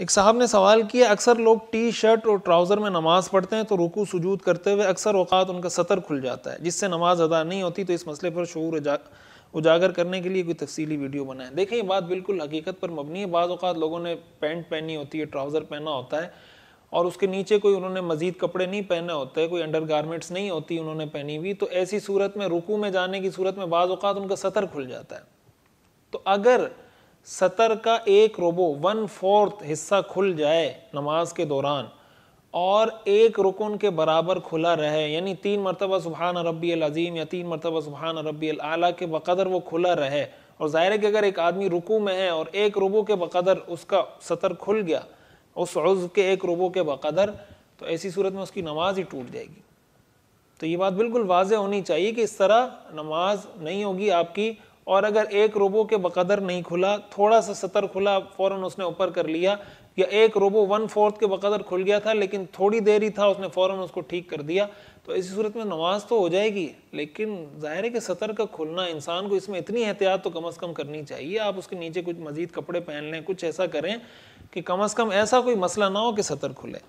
ایک صاحب نے سوال کیا، اکثر لوگ ٹی شرٹ اور ٹراؤزر میں نماز پڑھتے ہیں تو رکوع سجود کرتے ہوئے اکثر اوقات ان کا سطر کھل جاتا ہے جس سے نماز ادا نہیں ہوتی، تو اس مسئلے پر شعور اجاگر کرنے کے لیے کوئی تفصیلی ویڈیو بنائیں۔ دیکھیں یہ بات بالکل حقیقت پر مبنی ہے۔ بعض اوقات لوگوں نے پینٹ پہنی ہوتی ہے، ٹراؤزر پہنا ہوتا ہے اور اس کے نیچے کوئی انہوں نے مزید کپڑے نہیں پہنے ہوتے، کوئی انڈر گارمنٹس نہیں ہوتی انہوں نے پہنی ہوئی، تو ایسی صورت میں رکوع میں جانے کی صورت میں بعض اوقات ان کا سطر کھل جاتا ہے۔ تو اگر سطر کا 1/4 حصہ کھل جائے نماز کے دوران اور 1 رکن کے برابر کھلا رہے، یعنی 3 مرتبہ سبحان ربی العظیم یا 3 مرتبہ سبحان ربی الاعلیٰ کے بقدر وہ کھلا رہے، اور ظاہر ہے کہ اگر ایک آدمی رکوع میں ہے اور 1 ربع کے بقدر اس کا سطر کھل گیا اس عضو کے 1 ربع کے بقدر، تو ایسی صورت میں اس کی نماز ہی ٹوٹ جائے گی۔ تو یہ بات بالکل واضح ہونی چاہیے کہ اس طرح نماز نہیں ہوگی آپ کی۔ اور اگر 1 ربع کے بقدر نہیں کھلا، تھوڑا سا سطر کھلا فوراً اس نے اوپر کر لیا، یا 1 ربع 1/4 کے بقدر کھل گیا تھا لیکن تھوڑی دیر ہی تھا، اس نے فوراً اس کو ٹھیک کر دیا، تو ایسی صورت میں نماز تو ہو جائے گی، لیکن ظاہر ہے کہ سطر کا کھلنا انسان کو اس میں اتنی احتیاط تو کم از کم کرنی چاہیے۔ آپ اس کے نیچے کچھ مزید کپڑے پہن لیں، کچھ ایسا کریں کہ کم از کم ایسا کوئی مسئلہ نہ ہو کہ سطر کھلے۔